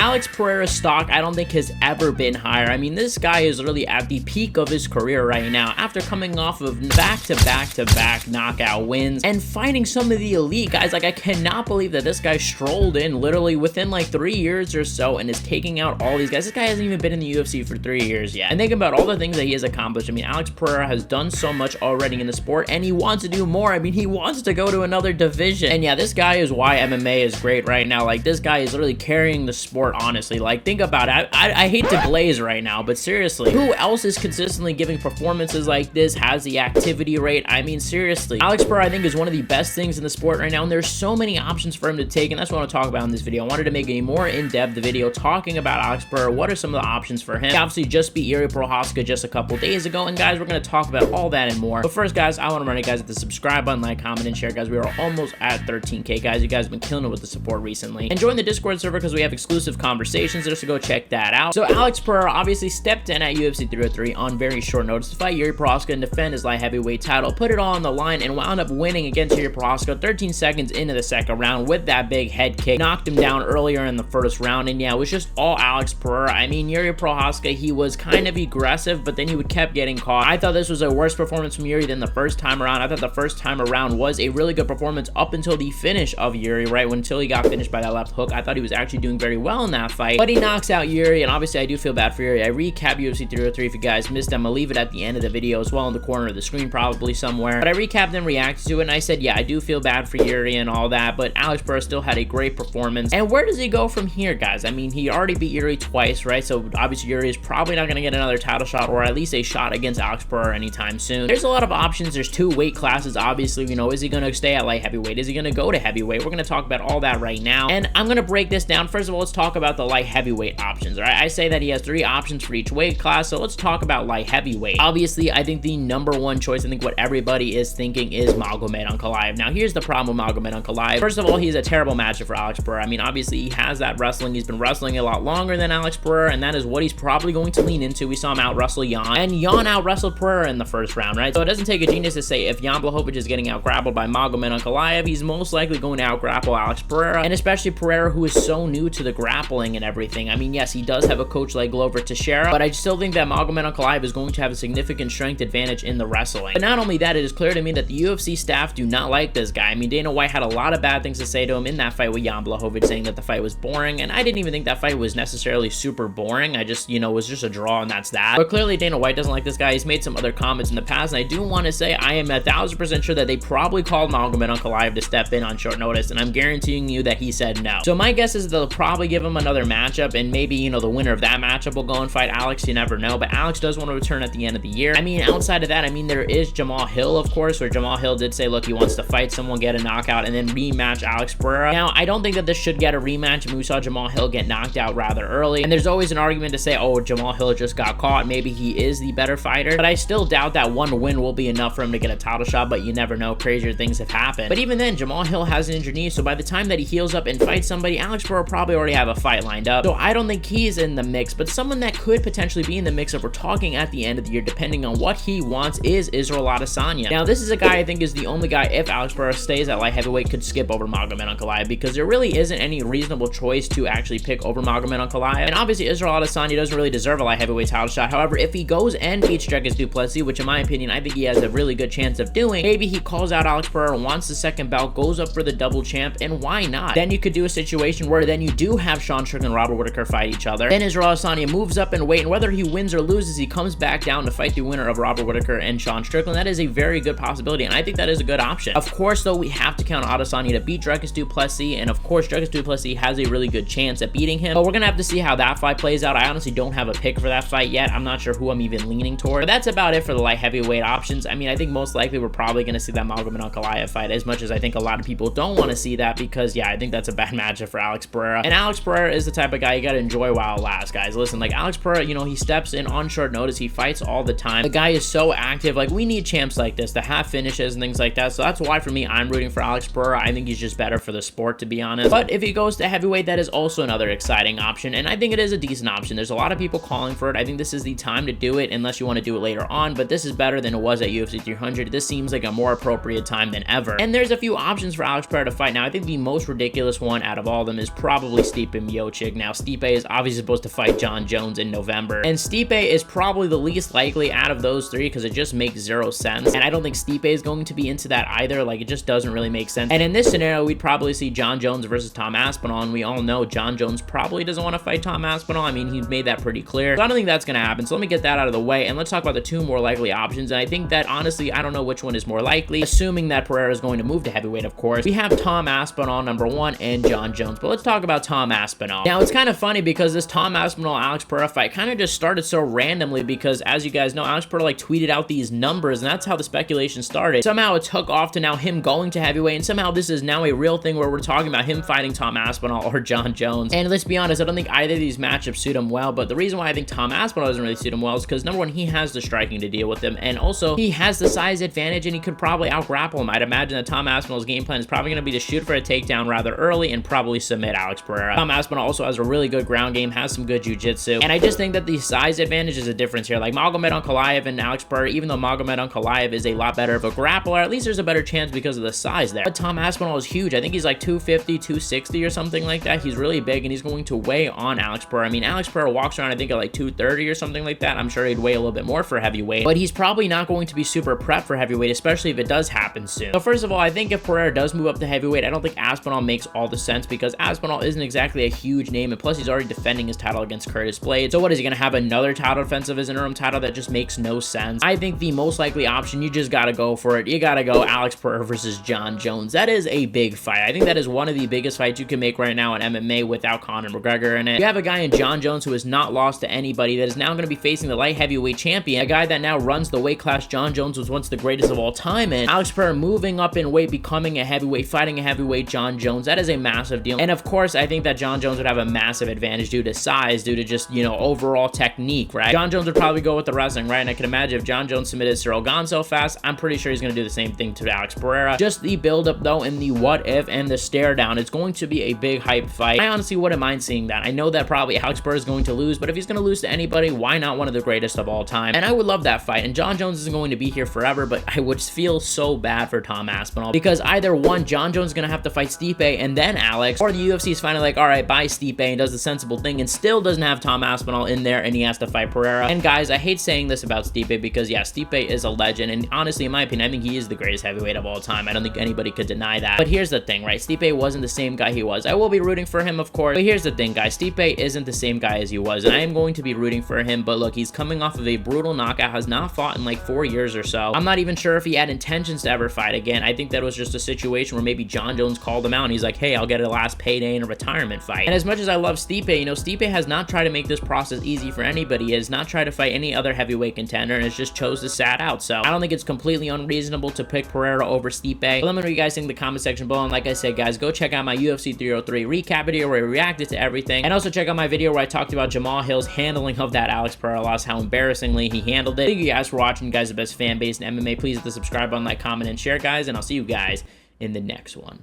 Alex Pereira's stock, I don't think has ever been higher. I mean, this guy is really at the peak of his career right now after coming off of back-to-back knockout wins and fighting some of the elite guys. Like, I cannot believe that this guy strolled in literally within like 3 years or so and is taking out all these guys. This guy hasn't even been in the UFC for 3 years yet. And think about all the things that he has accomplished. I mean, Alex Pereira has done so much already in the sport, and he wants to do more. I mean, he wants to go to another division. And yeah, this guy is why MMA is great right now. Like, this guy is literally carrying the sport, honestly. Like, think about it. I hate to glaze right now, but seriously, who else is consistently giving performances like this, has the activity rate? I mean, seriously, Alex Pereira, I think, is one of the best things in the sport right now, and there's so many options for him to take, and that's what I want to talk about in this video. I wanted to make a more in-depth video talking about Alex Pereira. What are some of the options for him? He obviously just beat Yuri Prochazka just a couple days ago, and guys, we're going to talk about all that and more. But first, guys, I want to remind you guys to subscribe button, like, comment, and share. Guys, we are almost at 13K, guys. You guys have been killing it with the support recently. And join the Discord server because we have exclusive conversations there, so go check that out. So Alex Pereira obviously stepped in at UFC 303 on very short notice to fight Yuri Prochazka and defend his light heavyweight title, put it all on the line, and wound up winning against Yuri Prochazka 13 seconds into the second round with that big head kick. Knocked him down earlier in the first round, and yeah, it was just all Alex Pereira. I mean, Yuri Prochazka, he was kind of aggressive, but then he would kept getting caught. I thought this was a worse performance from Yuri than the first time around. I thought the first time around was a really good performance up until the finish of Yuri, right? Until he got finished by that left hook. I thought he was actually doing very well in that fight, but he knocks out Yuri, and obviously I do feel bad for Yuri. I recap UFC 303 if you guys missed them. I'll leave it at the end of the video as well in the corner of the screen probably somewhere, but I recapped and reacted to it, and I said, yeah, I do feel bad for Yuri and all that, but Alex Pereira still had a great performance. And where does he go from here, guys? I mean, he already beat Yuri twice, right? So obviously Yuri is probably not going to get another title shot, or at least a shot against Alex Pereira anytime soon. There's a lot of options. There's 2 weight classes, obviously. You know, is he going to stay at light heavyweight? Is he going to go to heavyweight? We're going to talk about all that right now, and I'm going to break this down. First of all, let's talk about the light heavyweight options, all right? I say that he has 3 options for each weight class, so let's talk about light heavyweight. Obviously, I think the number one choice, I think what everybody is thinking, is Magomed Ankalaev. Now, here's the problem with Magomed Ankalaev. First of all, he's a terrible matchup for Alex Pereira. I mean, obviously, he has that wrestling. He's been wrestling a lot longer than Alex Pereira, and that is what he's probably going to lean into. We saw him out-wrestle Jan, and Jan out-wrestled Pereira in the first round, right? So it doesn't take a genius to say if Jan Blachowicz is getting out-grappled by Magomed Ankalaev, he's most likely going to out-grapple Alex Pereira, and especially Pereira, who is so new to the grappling and everything. I mean, yes, he does have a coach like Glover Teixeira, but I still think that Magomed Ankalaev is going to have a significant strength advantage in the wrestling. But not only that, it is clear to me that the UFC staff do not like this guy. I mean, Dana White had a lot of bad things to say to him in that fight with Jan Blachowicz, saying that the fight was boring, and I didn't even think that fight was necessarily super boring. I just, you know, it was just a draw, and that's that. But clearly Dana White doesn't like this guy. He's made some other comments in the past, and I do want to say I am 1000% sure that they probably called Magomed Ankalaev to step in on short notice, and I'm guaranteeing you that he said no. So my guess is they'll probably give him another matchup, and maybe, you know, the winner of that matchup will go and fight Alex. You never know, but Alex does want to return at the end of the year. I mean, outside of that, I mean, there is Jamal Hill, of course, where Jamal Hill did say, look, he wants to fight someone, get a knockout, and then rematch Alex Pereira. Now, I don't think that this should get a rematch. I mean, we saw Jamal Hill get knocked out rather early, and there's always an argument to say, oh, Jamal Hill just got caught. Maybe he is the better fighter, but I still doubt that one win will be enough for him to get a title shot, but you never know. Crazier things have happened. But even then, Jamal Hill has an injured knee, so by the time that he heals up and fights somebody, Alex Pereira probably already have a fight lined up. So I don't think he's in the mix, but someone that could potentially be in the mix if we're talking at the end of the year, depending on what he wants, is Israel Adesanya. Now, this is a guy I think is the only guy, if Alex Pereira stays at light heavyweight, could skip over Magomed Ankalaev, because there really isn't any reasonable choice to actually pick over Magomed Ankalaev. And obviously, Israel Adesanya doesn't really deserve a light heavyweight title shot. However, if he goes and beats Dricus du Plessis, which in my opinion, I think he has a really good chance of doing, maybe he calls out Alex Pereira, wants the second belt, goes up for the double champ, and why not? Then you could do a situation where then you do have Sean Strickland and Robert Whittaker fight each other. Then Israel Adesanya moves up in weight, and whether he wins or loses, he comes back down to fight the winner of Robert Whittaker and Sean Strickland. That is a very good possibility, and I think that is a good option. Of course, though, we have to count Adesanya to beat Dricus du Plessis, and of course, Dricus du Plessis has a really good chance at beating him, but we're gonna have to see how that fight plays out. I honestly don't have a pick for that fight yet. I'm not sure who I'm even leaning toward, but that's about it for the light heavyweight options. I mean, I think most likely we're probably gonna see that Magomed Ankalaev fight, as much as I think a lot of people don't want to see that, because yeah, I think that's a bad matchup for Alex Pereira, and Alex Pereira is the type of guy you gotta enjoy while it lasts, guys. Listen, like Alex Pereira, you know, he steps in on short notice, he fights all the time. The guy is so active. Like, we need champs like this to have finishes and things like that, so that's why for me, I'm rooting for Alex Pereira. I think he's just better for the sport, to be honest. But if he goes to heavyweight, that is also another exciting option, and I think it is a decent option. There's a lot of people calling for it. I think this is the time to do it, unless you want to do it later on, but this is better than it was at UFC 300. This seems like a more appropriate time than ever, and there's a few options for Alex Pereira to fight. Now, I think the most ridiculous one out of all of them is probably Stipe Miocic. Now, Stipe is obviously supposed to fight Jon Jones in November, and Stipe is probably the least likely out of those three because it just makes zero sense, and I don't think Stipe is going to be into that either. Like, it just doesn't really make sense. And in this scenario, we'd probably see Jon Jones versus Tom Aspinall, and we all know Jon Jones probably doesn't want to fight Tom Aspinall. I mean, he's made that pretty clear, so I don't think that's going to happen. So let me get that out of the way, and let's talk about the two more likely options. And I think that, honestly, I don't know which one is more likely, assuming that Pereira is going to move to heavyweight, of course. We have Tom Aspinall, number one, and Jon Jones, but let's talk about Tom Aspinall. Now, it's kind of funny because this Tom Aspinall-Alex Pereira fight kind of just started so randomly because, as you guys know, Alex Pereira, like, tweeted out these numbers, and that's how the speculation started. Somehow it took off to now him going to heavyweight, and somehow this is now a real thing where we're talking about him fighting Tom Aspinall or Jon Jones. And let's be honest, I don't think either of these matchups suit him well, but the reason why I think Tom Aspinall doesn't really suit him well is because, number one, he has the striking to deal with him, and also he has the size advantage, and he could probably out-grapple him. I'd imagine that Tom Aspinall's game plan is probably going to be to shoot for a takedown rather early and probably submit Alex Pereira. Tom Aspinall also has a really good ground game, has some good jiu-jitsu, and I just think that the size advantage is a difference here. Like, Magomed Ankalaev and Alex Pereira, even though Magomed Ankalaev is a lot better of a grappler, at least there's a better chance because of the size there. But Tom Aspinall is huge. I think he's like 250, 260 or something like that. He's really big, and he's going to weigh on Alex Pereira. I mean, Alex Pereira walks around, I think, at like 230 or something like that. I'm sure he'd weigh a little bit more for heavyweight, but he's probably not going to be super prepped for heavyweight, especially if it does happen soon. So first of all, I think if Pereira does move up to heavyweight, I don't think Aspinall makes all the sense because Aspinall isn't exactly a huge name, and plus he's already defending his title against Curtis Blades. So what, is he going to have another title defense of his interim title? That just makes no sense. I think the most likely option, you just got to go for it. You got to go Alex Pereira versus Jon Jones. That is a big fight. I think that is one of the biggest fights you can make right now in MMA without Conor McGregor in it. You have a guy in Jon Jones who has not lost to anybody, that is now going to be facing the light heavyweight champion, a guy that now runs the weight class Jon Jones was once the greatest of all time in. Alex Pereira moving up in weight, becoming a heavyweight, fighting a heavyweight Jon Jones. That is a massive deal. And of course, I think that Jon Jones would have a massive advantage due to size, due to just, you know, overall technique, right? Jon Jones would probably go with the wrestling, right? And I can imagine if Jon Jones submitted Cyril Gane so fast, I'm pretty sure he's going to do the same thing to Alex Pereira. Just the build-up, though, and the what if and the stare down, it's going to be a big hype fight. I honestly wouldn't mind seeing that. I know that probably Alex Pereira is going to lose, but if he's going to lose to anybody, why not one of the greatest of all time? And I would love that fight. And Jon Jones isn't going to be here forever, but I would feel so bad for Tom Aspinall because either one, Jon Jones is going to have to fight Stipe and then Alex, or the UFC is finally like, all right, bye Stipe, and does the sensible thing and still doesn't have Tom Aspinall in there, and he has to fight Pereira. And guys, I hate saying this about Stipe because, yeah, Stipe is a legend, and honestly, in my opinion, I think he is the greatest heavyweight of all time. I don't think anybody could deny that. But here's the thing, right? Stipe wasn't the same guy he was. I will be rooting for him, of course, but here's the thing, guys. Stipe isn't the same guy as he was, and I am going to be rooting for him, but look, he's coming off of a brutal knockout, has not fought in like 4 years or so. I'm not even sure if he had intentions to ever fight again. I think that was just a situation where maybe Jon Jones called him out, and he's like, hey, I'll get a last payday in a retirement fight. And as much as I love Stipe, you know, Stipe has not tried to make this process easy for anybody. He has not tried to fight any other heavyweight contender, and has just chose to sat out. So I don't think it's completely unreasonable to pick Pereira over Stipe. But let me know what you guys think in the comment section below. And like I said, guys, go check out my UFC 303 recap video where I reacted to everything, and also check out my video where I talked about Jamal Hill's handling of that Alex Pereira loss, how embarrassingly he handled it. Thank you guys for watching. You guys are the best fan base in MMA. Please hit the subscribe button, like, comment, and share, guys, and I'll see you guys in the next one.